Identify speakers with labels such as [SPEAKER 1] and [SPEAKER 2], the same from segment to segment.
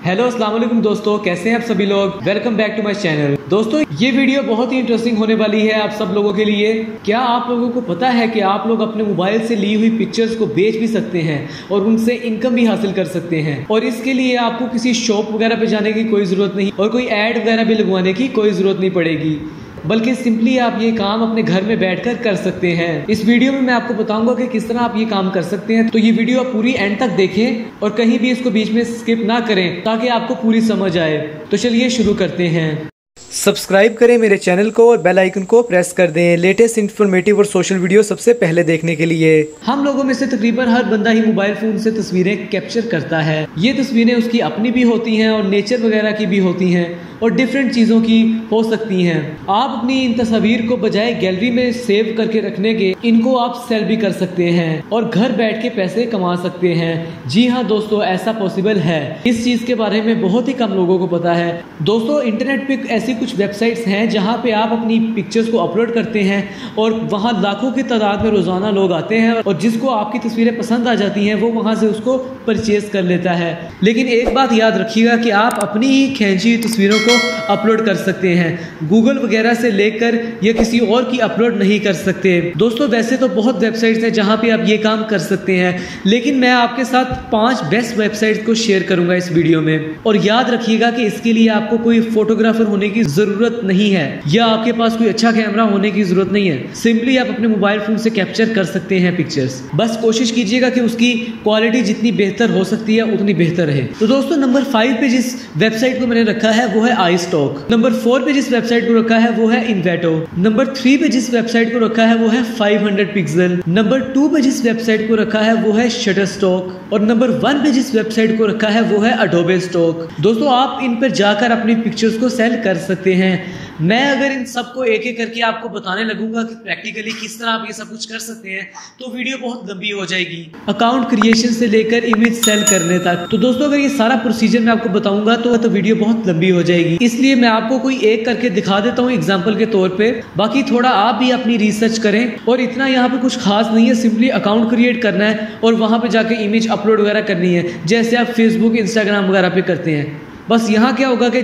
[SPEAKER 1] Hello अस्सलाम वालेकुम दोस्तों, कैसे हैं आप सभी लोग। Welcome back to my channel. दोस्तों ये वीडियो बहुत ही इंटरेस्टिंग होने वाली है आप सब लोगों के लिए। क्या आप लोगों को पता है कि आप लोग अपने मोबाइल से ली हुई पिक्चर्स को बेच भी सकते हैं और उनसे इनकम भी हासिल कर सकते हैं। और इसके लिए आपको किसी शॉप वगैरह पे जाने की कोई ज़रूरत नहीं और कोई ऐड वगैरह भी लगवाने की कोई ज़रूरत नहीं पड़ेगी, बल्कि सिंपली आप ये काम अपने घर में बैठकर कर सकते हैं। इस वीडियो में मैं आपको बताऊंगा कि किस तरह आप ये काम कर सकते हैं। तो ये वीडियो आप पूरी एंड तक देखें और कहीं भी इसको बीच में स्किप ना करें ताकि आपको पूरी समझ आए। तो चलिए शुरू करते हैं। सब्सक्राइब करें मेरे चैनल को और बेल आइकन को प्रेस कर दें लेटेस्ट इन्फॉर्मेटिव और सोशल वीडियो सबसे पहले देखने के लिए। हम लोगों में से तकरीबन हर बंदा ही मोबाइल फोन से तस्वीरें कैप्चर करता है। ये तस्वीरें उसकी अपनी भी होती हैं और नेचर वगैरह की भी होती हैं और डिफरेंट चीज़ों की हो सकती हैं। आप अपनी इन तस्वीर को बजाय गैलरी में सेव करके रखने के इनको आप सेल भी कर सकते हैं और घर बैठ के पैसे कमा सकते हैं। जी हाँ दोस्तों, ऐसा पॉसिबल है। इस चीज़ के बारे में बहुत ही कम लोगों को पता है। दोस्तों इंटरनेट पे ऐसी कुछ वेबसाइट्स हैं जहाँ पे आप अपनी पिक्चर्स को अपलोड करते हैं और वहाँ लाखों की तादाद में रोजाना लोग आते हैं और जिसको आपकी तस्वीरें पसंद आ जाती हैं वो वहाँ से उसको परचेज कर लेता है। लेकिन एक बात याद रखिएगा कि आप अपनी ही खींची हुई तस्वीरों को अपलोड कर सकते हैं, गूगल वगैरह से लेकर या किसी और की अपलोड नहीं कर सकते। दोस्तों वैसे तो बहुत वेबसाइट्स हैं जहाँ पे आप ये काम कर सकते हैं, लेकिन मैं आपके साथ 5 बेस्ट वेबसाइट्स को शेयर करूंगा इस वीडियो में। और याद रखिएगा कि इसके लिए आपको कोई फोटोग्राफर होने की जरूरत नहीं है या आपके पास कोई अच्छा कैमरा होने की जरूरत नहीं है। सिंपली आप अपने मोबाइल फोन से कैप्चर कर सकते हैं पिक्चर्स। बस कोशिश कीजिएगा कि उसकी क्वालिटी जितनी बेहतर हो सकती है उतनी बेहतर है। तो दोस्तों नंबर 5 पे जिस वेबसाइट को मैंने रखा है वो है iStock। नंबर 4 पे जिस वेबसाइट को रखा है वो है Envato। नंबर 3 पे जिस वेबसाइट को रखा है वो है 500 पिक्सल। नंबर 2 पे जिस वेबसाइट को रखा है वो है Shutterstock और नंबर 1 पे जिस वेबसाइट को रखा है वो है Adobe Stock। दोस्तों आप इन पर जाकर अपनी पिक्चर्स को सेल कर सकते हैं। मैं अगर इन सबको एक एक करके आपको बताने लगूंगा कि प्रैक्टिकली किस तरह आप ये सब कुछ कर सकते हैं तो वीडियो बहुत लंबी हो जाएगी, अकाउंट क्रिएशन से लेकर इमेज सेल करने तक। तो दोस्तों अगर ये सारा प्रोसीजर मैं आपको बताऊंगा तो वीडियो बहुत लंबी हो जाएगी, इसलिए मैं आपको कोई एक करके दिखा देता हूँ एग्जाम्पल के तौर पे। बाकी थोड़ा आप भी अपनी रिसर्च करें और इतना यहाँ पे कुछ खास नहीं है, सिंपली अकाउंट क्रिएट करना है और वहाँ पे जाके इमेज अपलोड वगैरह करनी है जैसे आप फेसबुक इंस्टाग्राम वगैरह पे करते हैं। बस यहाँ क्या होगा कि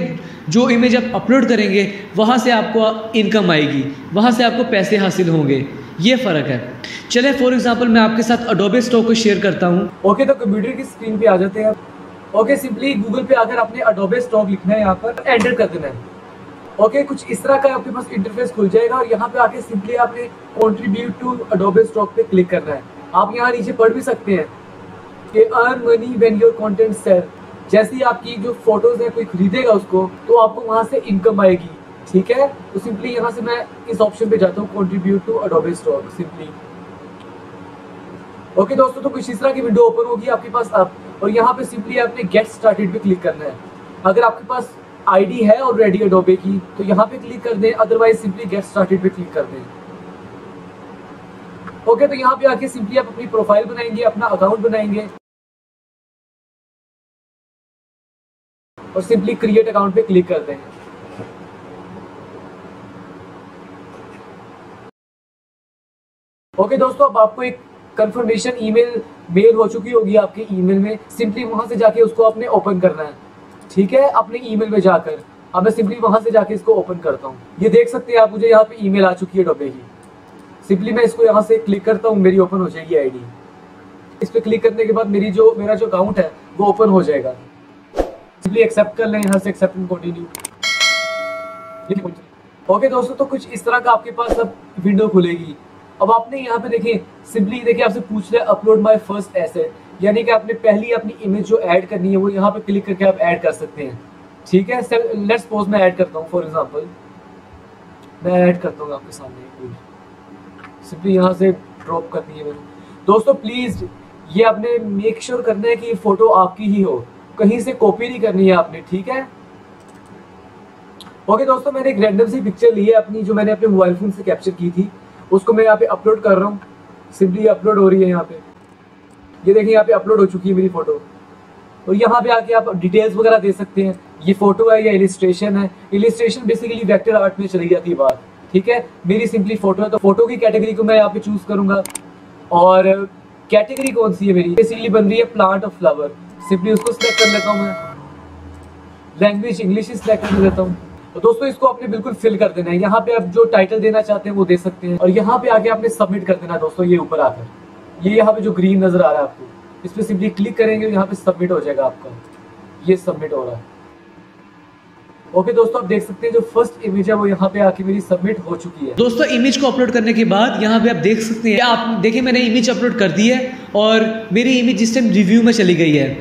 [SPEAKER 1] जो इमेज आप अपलोड करेंगे वहाँ से आपको इनकम आएगी, वहाँ से आपको पैसे हासिल होंगे, ये फ़र्क है। चले फॉर एग्जांपल मैं आपके साथ Adobe Stock को शेयर करता हूँ। ओके तो कंप्यूटर की स्क्रीन पे आ जाते हैं। ओके सिंपली गूगल पे आकर आपने Adobe Stock लिखना है, यहाँ पर एंटर कर देना है। ओके कुछ इस तरह का आपके पास इंटरफेस खुल जाएगा और यहाँ पे आके सिंपली आपने कॉन्ट्रीब्यूट टू Adobe Stock पे क्लिक करना है। आप यहाँ नीचे पढ़ भी सकते हैं कि earn money when your content sell. जैसे ही आपकी जो फोटोज है कोई खरीदेगा उसको तो आपको वहां से इनकम आएगी, ठीक है। तो सिंपली यहाँ से मैं इस ऑप्शन पे जाता हूँ contribute to Adobe Stock simply. Okay दोस्तों तो कुछ इस तरह की विंडो ओपन होगी आपके पास अब, और यहाँ पे सिंपली आपने गेट स्टार्टेड पे क्लिक करना है। अगर आपके पास आईडी है ऑलरेडी Adobe की तो यहाँ पे क्लिक कर दें, अदरवाइज सिंपली गेट स्टार्टेड पे क्लिक कर दें। ओके तो यहाँ पे आके सिंपली आप अपनी प्रोफाइल बनाएंगे, अपना अकाउंट बनाएंगे और सिंपली क्रिएट अकाउंट पे क्लिक कर दें। ओके दोस्तों अब आपको एक कंफर्मेशन ईमेल मेल हो चुकी होगी आपके ईमेल में। सिंपली वहां से जाके उसको आपने ओपन करना है, ठीक है, अपने ईमेल में जाकर। अब मैं सिंपली वहां से जाके इसको ओपन करता हूँ। ये देख सकते हैं आप, मुझे यहाँ पे ईमेल आ चुकी है Adobe की। सिंपली मैं इसको यहाँ से क्लिक करता हूँ, मेरी ओपन हो जाएगी आईडी। इस पे क्लिक करने के बाद मेरा जो अकाउंट है वो ओपन हो जाएगा। सिंपली एक्सेप्ट कर लें, यहाँ से एक्सेप्ट एंड कंटिन्यू। ओके दोस्तों तो कुछ इस तरह का आपके पास अब विंडो खुलेगी। अब आपने यहाँ पे देखें, सिंपली देखिए आपसे पूछ रहा है अपलोड माय फर्स्ट एसेट, यानी कि आपने पहली अपनी इमेज जो ऐड करनी है वो यहाँ पे क्लिक करके आप ऐड कर सकते हैं, ठीक है। लेट्स सपोज मैं ऐड करता हूँ, फॉर एग्जांपल मैं ऐड करता हूँ आपके सामने। सिंपली यहाँ से ड्रॉप करनी है मैंने। दोस्तों प्लीज ये आपने मेक श्योर करना है कि ये फोटो आपकी ही हो, कहीं से कॉपी नहीं करनी है आपने, ठीक है। ओके दोस्तों मैंने एक रैंडम सी पिक्चर ली है अपनी, जो मैंने अपने मोबाइल फोन से कैप्चर की थी, उसको मैं यहाँ पे अपलोड कर रहा हूँ। सिंपली अपलोड हो रही है यहाँ पे, ये देखिए यहाँ पे अपलोड हो चुकी है मेरी फोटो। और यहाँ पे आके आप डिटेल्स वगैरह दे सकते हैं, ये फोटो है या इलिस्ट्रेशन है। इलिस्ट्रेशन बेसिकली वेक्टर आर्ट में चली जाती है बात, ठीक है। मेरी सिंपली फोटो है तो फोटो की कैटेगरी को मैं यहाँ पे चूज करूंगा और कैटेगरी कौन सी है मेरी, बेसिकली बन रही है प्लांट और फ्लावर। सिंपली उसको सिलेक्ट कर लेता हूँ मैं। लैंग्वेज इंग्लिश ही सिलेक्ट कर देता हूँ। तो दोस्तों इसको आपने बिल्कुल फिल कर देना है। यहाँ पे आप जो टाइटल देना चाहते हैं वो दे सकते हैं और यहाँ पे आके आपने सबमिट कर देना है दोस्तों। ये ऊपर आकर ये यहाँ पे जो ग्रीन नजर आ रहा है आपको, इस पे सिंपली क्लिक करेंगे, यहाँ पे सबमिट हो जाएगा आपका। ये सबमिट हो रहा है। ओके दोस्तों, आप देख सकते हैं जो फर्स्ट इमेज है वो यहाँ पे आके मेरी सबमिट हो चुकी है। दोस्तों इमेज को अपलोड करने के बाद यहाँ पे आप देख सकते हैं, आप देखिए मैंने इमेज अपलोड कर दी है और मेरी इमेज जिस टाइम रिव्यू में चली गई है,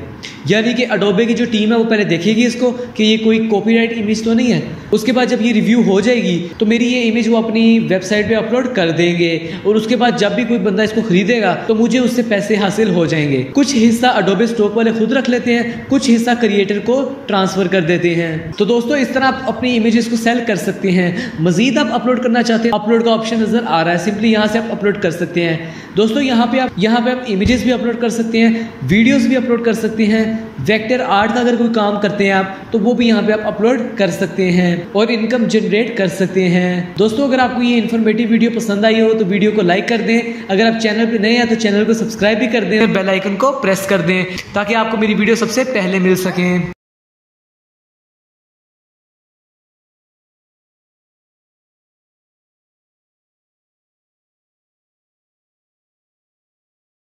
[SPEAKER 1] यानी कि अडोबे की जो टीम है वो पहले देखेगी इसको कि ये कोई कॉपीराइट इमेज तो नहीं है। उसके बाद जब ये रिव्यू हो जाएगी तो मेरी ये इमेज वो अपनी वेबसाइट पे अपलोड कर देंगे और उसके बाद जब भी कोई बंदा इसको खरीदेगा तो मुझे उससे पैसे हासिल हो जाएंगे। कुछ हिस्सा अडोबे स्टॉक वाले खुद रख लेते हैं, कुछ हिस्सा क्रिएटर को ट्रांसफर कर देते हैं। तो दोस्तों इस तरह आप अपनी इमेजेस को सेल कर सकते हैं। मजीद आप अपलोड करना चाहते हैं, अपलोड का ऑप्शन नजर आ रहा है, सिंपली यहाँ से आप अपलोड कर सकते हैं। दोस्तों यहाँ पे आप इमेजेस भी अपलोड कर सकते हैं, वीडियोस भी अपलोड कर सकते हैं, वेक्टर आर्ट का अगर कोई काम करते हैं आप तो वो भी यहाँ पे आप अपलोड कर सकते हैं और इनकम जनरेट कर सकते हैं। दोस्तों अगर आपको ये इन्फॉर्मेटिव वीडियो पसंद आई हो तो वीडियो को लाइक कर दें, अगर आप चैनल पे नए हैं तो चैनल को सब्सक्राइब भी कर दें, बेल आइकन को प्रेस कर दें ताकि आपको मेरी वीडियो सबसे पहले मिल सकें।